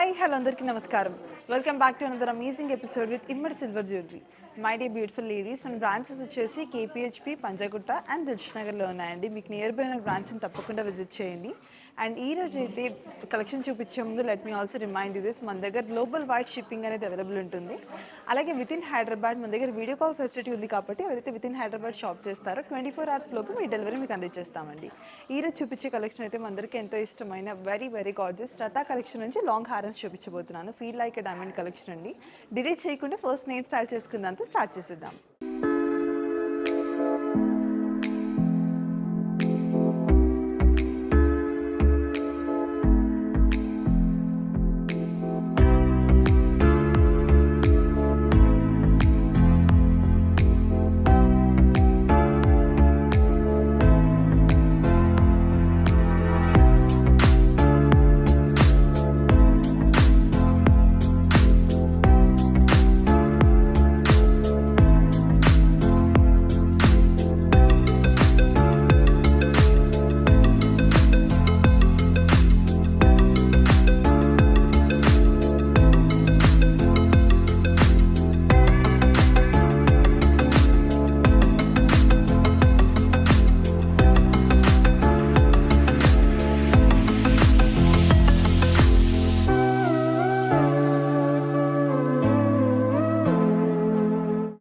Hi hello అందరికీ నమస్కారం. Welcome back to another amazing episode with Immadi silver jewellery. My dear beautiful ladies, మన branches వచ్చేసి కేపీహెచ్పి, Panjagutta and దిల్షుఖ్నగర్లో ఉన్నాయండి. మీకు నియర్ బై ఉన్న బ్రాంచ్ని తప్పకుండా విజిట్ చేయండి. అండ్ ఈ రోజు అయితే కలెక్షన్ చూపించే ముందు let me also remind you this, మన దగ్గర గ్లోబల్ వైడ్ షిప్పింగ్ అనేది అవైలబుల్ ఉంటుంది. అలాగే విత్ ఇన్ హైదరాబాద్ మన దగ్గర వీడియో కాల్ ఫెసిలిటీ ఉంది కాబట్టి ఎవరైతే విత్ ఇన్ హైదరాబాద్ షాప్ చేస్తారో 24 hours లోపు మీ డెలివరీ మీకు అందించేస్తామండి. ఈ రోజు చూపించే కలెక్షన్ అయితే మనందరికీ ఎంతో ఇష్టమైన వెరీ వెరీ గార్జియస్ రతా కలెక్షన్ నుంచి లాంగ్ హారమ్స్ చూపించబోతున్నాను. Feel like a diamond collection అండి. డిలే చేయకుండా ఫస్ట్ నేను స్టైల్ చేసుకుందాంతో స్టార్ట్ చేసేద్దాం.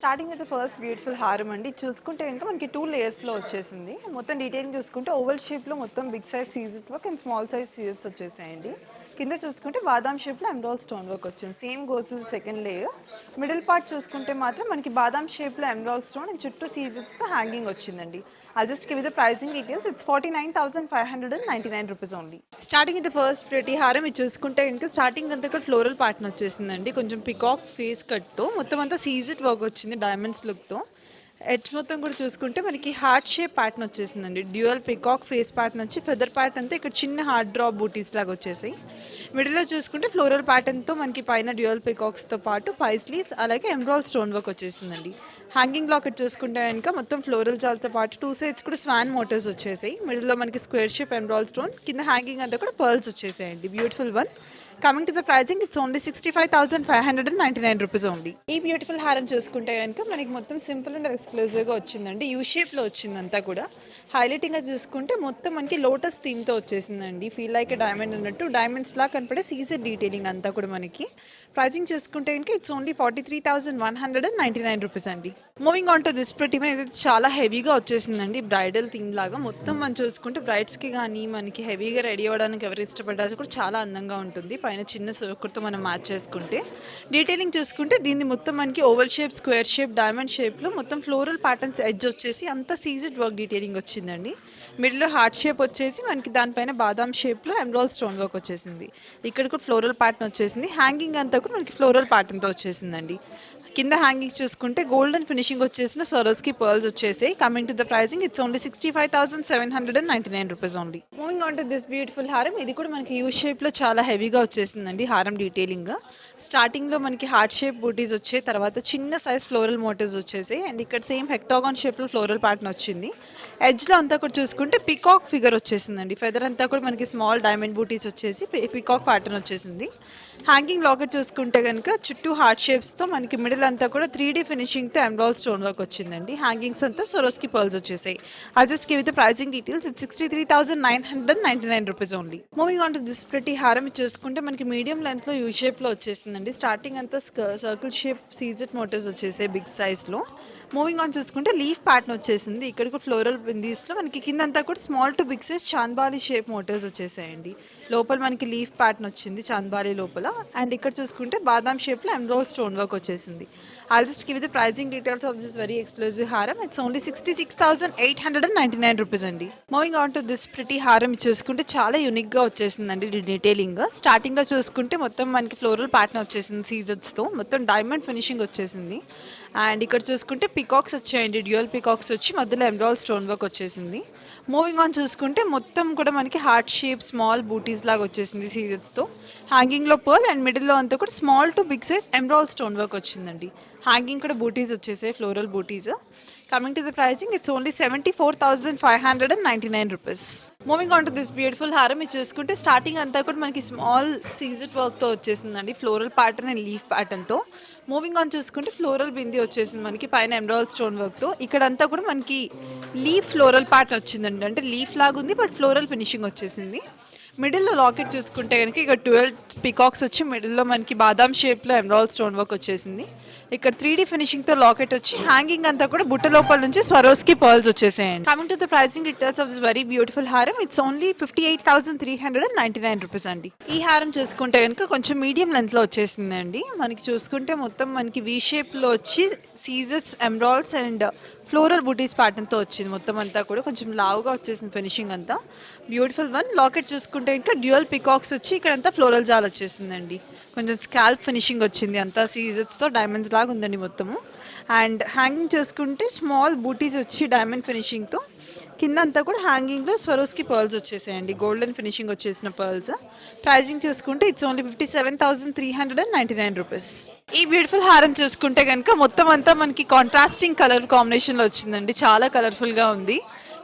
స్టార్టింగ్ అయితే ఫస్ట్ బ్యూటిఫుల్ హారం అండి. చూసుకుంటే ఇంకా మనకి 2 లేయర్స్లో వచ్చేసింది. మొత్తం డీటెయిలింగ్ చూసుకుంటే ఓవల్ షేప్లో మొత్తం big size CZ work and small size CZs వచ్చేసాయండి. కింద చూసుకుంటే బాదాం షేప్లో ఎమరాల్డ్ స్టోన్ వర్క్ వచ్చింది. Same goes to second layer. Middle part చూసుకుంటే మాత్రం మనకి బాదాం షేప్లో ఎమరాల్డ్ స్టోన్ అండ్ చుట్టూ సీజెస్తో హ్యాంగింగ్ వచ్చిందండి. I'll just give you the pricing details. It's 49,599 rupees only. Starting with the first pretty haram, ఇది చూసుకుంటే ఇంకా స్టార్టింగ్ అంతా కూడా ఫ్లోరల్ ప్యాటర్న్ వచ్చేసిందండి. కొంచెం పికాక్ ఫేస్ కట్తో మొత్తం అంతా సీజెడ్ వర్క్ వచ్చింది డైమండ్స్ లుక్తో. ఎడ్జ్ మొత్తం కూడా చూసుకుంటే మనకి హార్ట్ షేప్ ప్యాటర్న్ వచ్చేసిందండి. డ్యూయల్ పికాక్ ఫేస్ ప్యాటర్న్ వచ్చి ఫెదర్ ప్యాటర్న్ అంతా ఇక్కడ చిన్న హార్ట్ డ్రాప్ బూటీస్ లాగా వచ్చేసాయి. మిడిల్లో చూసుకుంటే ఫ్లోరల్ ప్యాటర్న్తో మనకి పైన డ్యూయల్ పికాక్స్తో పాటు పైస్లీస్ అలాగే ఎమరాల్డ్ స్టోన్ వర్క్ వచ్చేసిందండి. హ్యాంగింగ్ లాకెట్ చూసుకుంటే కనుక మొత్తం ఫ్లోరల్ జాల్తో పాటు 2 sides కూడా స్వాన్ మోటివ్స్ వచ్చేసాయి. మిడిల్లో మనకి స్క్వేర్ షేప్ ఎమరాల్డ్ స్టోన్, కింద హ్యాంగింగ్ అంతా కూడా పర్ల్స్ వచ్చేసాయండి. Beautiful one. Coming to the pricing, it's only 65,599 rupees only. ఈ బ్యూటిఫుల్ హారం చూసుకుంటే కనుక మనకి మొత్తం సింపుల్ అండ్ ఎక్స్క్లూజివ్గా వచ్చిందండి. యూ షేప్లో వచ్చిందంతా కూడా. హైలైటింగ్గా చూసుకుంటే మొత్తం మనకి లోటస్ థీమ్తో వచ్చేసిందండి. ఫీల్ లైక్ ఎ డైమండ్ అన్నట్టు డైమండ్స్ లా కనపడే సీజెడ్ డీటెయిలింగ్ అంతా కూడా మనకి. ప్రైజింగ్ చూసుకుంటే కనుక ఇట్స్ ఓన్లీ 43,199 రూపీస్ అండి. Moving on to this pretty one, ఇది చాలా హెవీగా వచ్చేసిందండి. బ్రైడల్ థీమ్ లాగా మొత్తం మనం చూసుకుంటే బ్రైడ్స్కి కానీ మనకి హెవీగా రెడీ అవ్వడానికి ఎవరు ఇష్టపడాల్సి కూడా చాలా అందంగా ఉంటుంది. పైన చిన్న సోకుర్తో మనం మ్యాచ్ చేసుకుంటే డీటెయిలింగ్ చూసుకుంటే దీన్ని మొత్తం మనకి oval shape, square shape, diamond షేప్లో మొత్తం ఫ్లోరల్ ప్యాటర్న్స్ ఎడ్జ్ వచ్చేసి అంతా సీజెడ్ వర్క్ డీటెయిలింగ్ వచ్చిందండి. మిడిల్లో హార్ట్ షేప్ వచ్చేసి మనకి దానిపైన బాదాం షేప్లో ఎమరాల్డ్ స్టోన్ వర్క్ వచ్చేసింది. ఇక్కడ కూడా ఫ్లోరల్ ప్యాటర్న్ వచ్చేసింది. హ్యాంగింగ్ అంతా కూడా మనకి ఫ్లోరల్ ప్యాటర్న్తో వచ్చేసిందండి. కింద హ్యాంగింగ్స్ చూసుకుంటే గోల్డెన్ ఫినిషింగ్ వచ్చేసిన సొరోస్కి పర్ల్స్ వచ్చేసాయి. Coming to the pricing, it's only 65,799 rupees only. Moving on to this beautiful హారం, ఇది కూడా మనకి యూ షేప్లో చాలా హెవీగా వచ్చేసిందండి. హారం డీటెయిలింగ్ స్టార్టింగ్లో మనకి హార్ట్ షేప్ బూటీస్ వచ్చాయి, తర్వాత చిన్న సైజ్ ఫ్లోరల్ మోటివ్స్ వచ్చేసాయి. అండ్ ఇక్కడ సేమ్ హెక్టాగాన్ షేప్లో ఫ్లోరల్ ప్యాటర్న్ వచ్చింది. ఎడ్జ్లో అంతా కూడా చూసుకుంటే పికాక్ ఫిగర్ వచ్చేసిందండి. ఫెదర్ అంతా కూడా మనకి స్మాల్ డైమండ్ బూటీస్ వచ్చేసి పికాక్ ప్యాటర్న్ వచ్చేసింది. హ్యాంగింగ్ లాకెట్ చూసుకుంటే కనుక చుట్టూ హార్ట్ షేప్స్తో మనకి మిడిల్ అంతా కూడా 3D ఫినిషింగ్తో ఎమరాల్డ్ స్టోన్ వర్క్ వచ్చిందండి. హ్యాంగింగ్స్ అంతా సొరోస్కి పర్ల్స్ వచ్చేసాయి. I just give the pricing details. It's 63,999 rupees only. Moving on to this pretty హారం, ఇది చూసుకుంటే మనకి మీడియం లెంత్లో యూ షేప్లో వచ్చేసిందండి. స్టార్టింగ్ అంతా సర్కిల్ షేప్ సీజెడ్ మోటివ్స్ వచ్చేసాయి బిగ్ సైజ్లో. మూవింగ్ ఆన్ చూసుకుంటే లీఫ్ ప్యాటర్న్ వచ్చేసింది. ఇక్కడ కూడా ఫ్లోరల్ బిందీస్లో మనకి కిందంతా కూడా small to big size chandbali shape motives వచ్చేసాయండి. లోపల మనకి లీఫ్ ప్యాటర్న్ వచ్చింది చాంద్బాలి లోపల. అండ్ ఇక్కడ చూసుకుంటే బాదాం షేప్లో ఎమరాల్డ్ స్టోన్ వర్క్ వచ్చేసింది. I'll just give you the pricing details of this very exclusive haram. It's only 66,899 rupees అండి. Moving on to this pretty హారం చూసుకుంటే చాలా యూనిక్గా వచ్చేసిందండి డీటెయిలింగ్. స్టార్టింగ్లో చూసుకుంటే మొత్తం మనకి ఫ్లోరల్ ప్యాటర్న్ వచ్చేసింది సీజర్స్తో, మొత్తం డైమండ్ ఫినిషింగ్ వచ్చేసింది. అండ్ ఇక్కడ చూసుకుంటే పికాక్స్ వచ్చాయండి, డ్యూయల్ పికాక్స్ వచ్చి మధ్యలో ఎమరాల్డ్ స్టోన్ వర్క్ వచ్చేసింది. మూవింగ్ ఆన్ చూసుకుంటే మొత్తం కూడా మనకి హార్ట్ షేప్ స్మాల్ బూటీస్ లాగా వచ్చేసింది సీజర్స్తో. హ్యాంగింగ్లో పర్ల్ అండ్ మిడిల్లో అంతా కూడా small to big size emerald stone work వచ్చిందండి. హ్యాంగింగ్ కూడా బూటీస్ వచ్చేసాయి, ఫ్లోరల్ బూటీస్. Coming to the pricing, it's only 74,599 rupees. Moving on to this beautiful హారం, ఇది చూసుకుంటే స్టార్టింగ్ అంతా కూడా మనకి స్మాల్ సీజెడ్ వర్క్తో వచ్చేసిందండి, ఫ్లోరల్ ప్యాటర్న్ అండ్ లీఫ్ ప్యాటర్న్తో. మూవింగ్ ఆన్ చూసుకుంటే ఫ్లోరల్ బింది వచ్చేసింది మనకి పైన ఎమరాల్డ్ స్టోన్ వర్క్తో. ఇక్కడంతా కూడా మనకి లీఫ్ ఫ్లోరల్ ప్యాటర్న్ వచ్చిందండి, అంటే లీఫ్ లాగా ఉంది బట్ ఫ్లోరల్ ఫినిషింగ్ వచ్చేసింది. మిడిల్లో లాకెట్ చూసుకుంటే కనుక ఇక్కడ 12 పికాక్స్ వచ్చి మిడిల్లో మనకి బాదాం షేప్లో ఎమరాల్డ్ స్టోన్ వర్క్ వచ్చేసింది. ఇక్కడ 3D ఫినిషింగ్తో లాకెట్ వచ్చి హ్యాంగింగ్ అంతా కూడా బుట్ట లోపల నుంచి స్వరోస్కి పర్ల్స్ వచ్చేసాయండి. Coming to the pricing details of this very beautiful హారం, ఇట్స్ ఓన్లీ 58,399 రూపీస్ అండి. ఈ హారం చూసుకుంటే కనుక కొంచెం మీడియం లెంత్లో వచ్చేసిందండి. మనకి చూసుకుంటే మొత్తం మనకి వీ షేప్లో వచ్చి సీజెట్స్, ఎమరాల్డ్స్ అండ్ ఫ్లోరల్ బూటీస్ ప్యాటర్న్తో వచ్చింది. మొత్తం అంతా కూడా కొంచెం లావుగా వచ్చేసింది ఫినిషింగ్ అంతా. Beautiful one. లాకెట్ చూసుకుంటే ఇంకా డ్యూయల్ పికాక్స్ వచ్చి ఇక్కడంతా ఫ్లోరల్ జాల్ వచ్చేసిందండి. కొంచెం స్కాల్ప్ ఫినిషింగ్ వచ్చింది, అంతా సీజెట్స్తో డైమండ్స్ లాగా ఉందండి మొత్తము. అండ్ హ్యాంగింగ్ చూసుకుంటే స్మాల్ బూటీస్ వచ్చి డైమండ్ ఫినిషింగ్తో, కింద అంతా కూడా హ్యాంగింగ్లో స్వరోస్కి పర్ల్స్ వచ్చేసాయండి, గోల్డెన్ ఫినిషింగ్ వచ్చేసిన పర్ల్స్. ప్రైజింగ్ చూసుకుంటే ఇట్స్ ఓన్లీ 57,399 రూపీస్. ఈ బ్యూటిఫుల్ హారం చూసుకుంటే కనుక మొత్తం అంతా మనకి కాంట్రాస్టింగ్ కలర్ కాంబినేషన్లో వచ్చిందండి, చాలా కలర్ఫుల్గా ఉంది.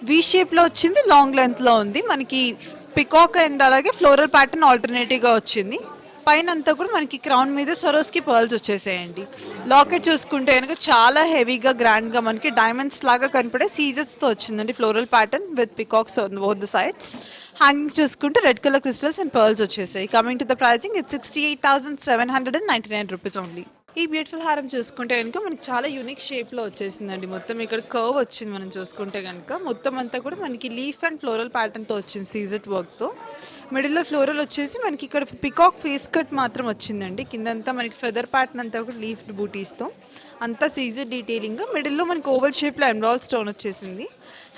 వీ షేప్లో వచ్చింది, లాంగ్ లెంత్లో ఉంది. మనకి పికాక్ అండ్ అలాగే ఫ్లోరల్ ప్యాటర్న్ ఆల్టర్నేటివ్గా వచ్చింది. పైన అంతా కూడా మనకి క్రౌన్ మీద స్వరోస్కి పర్ల్స్ వచ్చేసాయండి. లాకెట్ చూసుకుంటే కనుక చాలా హెవీగా గ్రాండ్గా మనకి డైమండ్స్ లాగా కనపడే సీజెస్తో వచ్చిందండి, floral pattern with peacocks on both the sides. Hangings చూసుకుంటే red colour crystals and pearls వచ్చేసాయి. Coming to the pricing, it's 68,799 rupees only. ఈ బ్యూటిఫుల్ హారం చూసుకుంటే కనుక మనకి చాలా యూనిక్ షేప్లో వచ్చేసిందండి. మొత్తం ఇక్కడ కర్వ్ వచ్చింది, మనం చూసుకుంటే కనుక మొత్తం అంతా కూడా మనకి లీఫ్ అండ్ ఫ్లోరల్ ప్యాటర్న్తో వచ్చింది సీజెడ్ వర్క్తో. మిడిల్లో ఫ్లోరల్ వచ్చేసి మనకి ఇక్కడ పికాక్ ఫేస్ కట్ మాత్రం వచ్చిందండి. కిందంతా మనకి ఫెదర్ ప్యాటర్న్ అంతా కూడా లీఫ్ బూటీస్తో, అంతా సీజెడ్ డీటెయిలింగ్. మిడిల్లో మనకి ఓవల్ షేప్లో ఎమరాల్డ్ స్టోన్ వచ్చేసింది.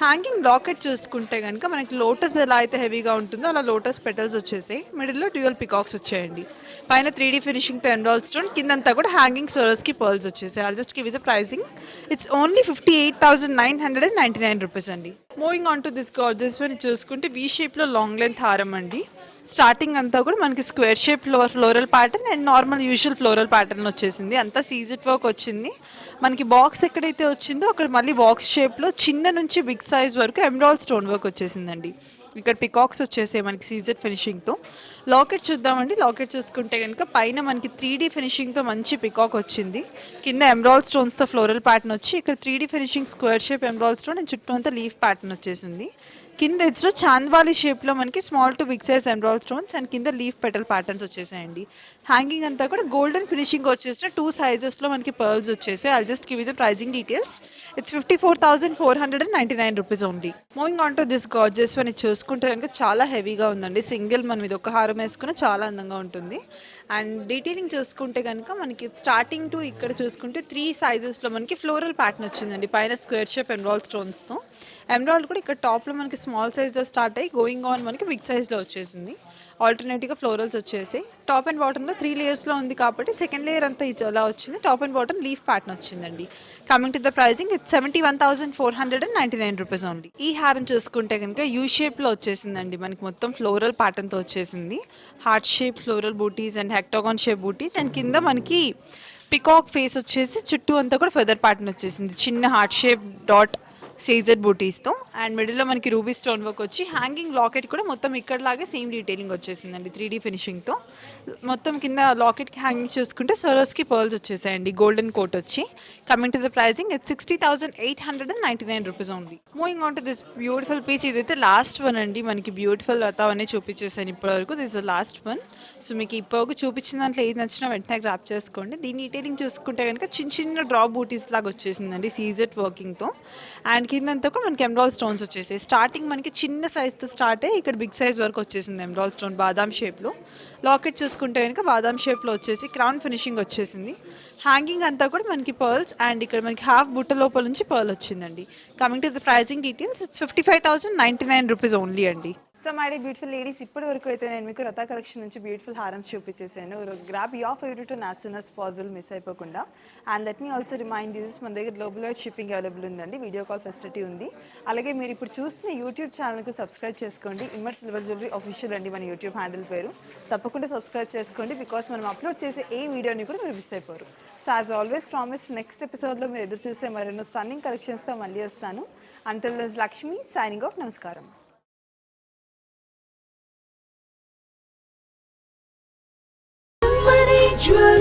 హ్యాంగింగ్ లాకెట్ చూసుకుంటే కనుక మనకి లోటస్ ఎలా అయితే హెవీగా ఉంటుందో అలా లోటస్ పెటల్స్ వచ్చేసాయి. మిడిల్లో డ్యూయల్ పికాక్స్ వచ్చాయండి. పైన 3D ఫినిషింగ్తో ఎమరాల్డ్ స్టోన్, కిందంతా కూడా హ్యాంగింగ్ స్వరోస్కి పర్ల్స్ వచ్చేసాయి. All just give the pricing, it's only 58,999 rupees అండి. Moving on to this gorgeous one చూసుకుంటే వీ షేప్లో లాంగ్ లెంత్ హారం అండి. స్టార్టింగ్ అంతా కూడా మనకి square shape floral pattern and normal usual floral pattern వచ్చేసింది. అంతా సీజెడ్ వర్క్ వచ్చింది. మనకి బాక్స్ ఎక్కడైతే వచ్చిందో అక్కడ మళ్ళీ బాక్స్ షేప్లో చిన్న నుంచి బిగ్ సైజ్ వరకు ఎమరాల్డ్ స్టోన్ వర్క్ వచ్చేసిందండి. ఇక్కడ పికాక్స్ వచ్చేసాయి మనకి సీజెడ్ ఫినిషింగ్తో. లాకెట్ చూద్దామండి. లాకెట్ చూసుకుంటే కనుక పైన మనకి 3D ఫినిషింగ్తో మంచి పికాక్ వచ్చింది. కింద ఎమరాల్డ్ స్టోన్స్తో ఫ్లోరల్ ప్యాటర్న్ వచ్చి ఇక్కడ 3D finishing square shape emerald stone and చుట్టూ అంతా లీఫ్ ప్యాటర్న్ వచ్చేసింది. కింద ఎడ్జ్లో చాంద్వాలి షేప్లో మనకి small to big size emerald stones and కింద లీఫ్ పెటల్ ప్యాటర్న్స్ వచ్చేసాయండి. హ్యాంగింగ్ అంతా కూడా గోల్డెన్ ఫినిషింగ్ వచ్చేసిన 2 సైజెస్లో మనకి పర్ల్స్ వచ్చేసాయి. I'll just give you the pricing details. It's 54,499 rupees only. Moving on to this gorgeous అని చూసుకుంటే కనుక చాలా హెవీగా ఉందండి. సింగిల్ మనం ఇది ఒక హారం వేసుకుని చాలా అందంగా ఉంటుంది. అండ్ డీటెయిలింగ్ చూసుకుంటే కనుక మనకి స్టార్టింగ్ టు ఇక్కడ చూసుకుంటే 3 సైజెస్లో మనకి ఫ్లోరల్ ప్యాటర్న్ వచ్చిందండి. పైన స్క్వేర్ షేప్ ఎమరాల్డ్ స్టోన్స్తో. ఎమరాల్డ్ కూడా ఇక్కడ టాప్లో మనకి స్మాల్ సైజ్లో స్టార్ట్ అయ్యి గోయింగ్ ఆన్ మనకి బిగ్ సైజ్లో వచ్చేసింది. ఆల్టర్నేటివ్గా ఫ్లోరల్స్ వచ్చేసి టాప్ అండ్ బాటంలో 3 లేయర్స్లో ఉంది కాబట్టి సెకండ్ లేయర్ అంతా ఇలా వచ్చింది. Top and bottom leaf pattern వచ్చిందండి. Coming to the pricing, it's 71,499 rupees only. ఈ హారం చూసుకుంటే కనుక యూ షేప్లో వచ్చేసిందండి. మనకి మొత్తం ఫ్లోరల్ ప్యాటర్న్తో వచ్చేసింది. Heart shape floral buttis and hexagon shape buttis and కింద మనకి పికాక్ ఫేస్ వచ్చేసి చుట్టూ అంతా కూడా ఫెదర్ ప్యాటర్న్ వచ్చేసింది. చిన్న హార్ట్ షేప్ డాట్ సీజెడ్ బూటీస్తో అండ్ మిడిల్లో మనకి రూబీ స్టోన్ వర్క్ వచ్చి హ్యాంగింగ్ లాకెట్ కూడా మొత్తం ఇక్కడలాగే సేమ్ డీటెయిలింగ్ వచ్చేసిందండి 3D ఫినిషింగ్తో. మొత్తం కింద లాకెట్కి హ్యాంగింగ్ చూసుకుంటే స్వరోస్కి పర్ల్స్ వచ్చేసాయండి, గోల్డెన్ కోట్ వచ్చి. Coming to the pricing, it's 60,899 rupees only. Moving on to this beautiful piece, ఇదైతే లాస్ట్ వన్ అండి. మనకి బ్యూటిఫుల్ రథావన్నీ చూపించేసాను ఇప్పటివరకు. This the last one. So మీకు ఇప్పటివరకు చూపించిన దాంట్లో ఏది నచ్చినా వెంటనే గ్రాప్ చేసుకోండి. దీని డీటెయిలింగ్ చూసుకుంటే కనుక చిన్న చిన్న డ్రాప్ బూటీస్ లాగా వచ్చేసిందండి సీజెడ్ వర్కింగ్తో. అండ్ కిందంతా కూడా మనకి ఎమరాల్డ్ స్టోన్స్ వచ్చేసాయి. స్టార్టింగ్ మనకి చిన్న సైజ్తో స్టార్ట్ అయ్యి ఇక్కడ బిగ్ సైజ్ వరకు వచ్చేసింది ఎమరాల్డ్ స్టోన్ బాదాం షేప్లో. లాకెట్ చూసుకుంటే కనుక బాదాం షేప్లో వచ్చేసి క్రౌన్ ఫినిషింగ్ వచ్చేసింది. హ్యాంగింగ్ అంతా కూడా మనకి పర్ల్స్ అండ్ ఇక్కడ మనకి హాఫ్ బుట్ట లోపల నుంచి పర్ల్ వచ్చిందండి. Coming to the pricing details, it's 55,099 rupees only అండి. So my dear beautiful ladies, ఇప్పటి వరకు అయితే నేను మీకు రతా కలెక్షన్ నుంచి బ్యూటిఫుల్ హారమ్స్ చూపించేసాను. Grab your favourite as soon as possible, miss అయిపోకుండా. And let me also remind you, మన దగ్గర గ్లోబల్ వైడ్ షిప్పింగ్ అవైలబుల్ ఉందండి, వీడియో కాల్ ఫెసిలిటీ ఉంది. అలాగే మీరు ఇప్పుడు చూస్తున్న యూట్యూబ్ ఛానల్కి సబ్స్క్రైబ్ చేసుకోండి. ఇమ్మర్ సిల్వర్ జ్యువెలరీ ఆఫీషియల్ అండి మన యూట్యూబ్ హ్యాండిల్ పేరు. తప్పకుండా సబ్స్క్రైబ్ చేసుకోండి, బికాస్ మనం అప్లోడ్ చేసే ఏ వీడియోని కూడా మీరు మిస్ అయిపోరు. So as always promise, next ఎపిసోడ్లో మీరు ఎదురు చూసే మరెన్నో స్టన్నింగ్ కలెక్షన్స్తో మళ్ళీ వస్తాను. Until then Lakshmi signing off. నమస్కారం. Jewel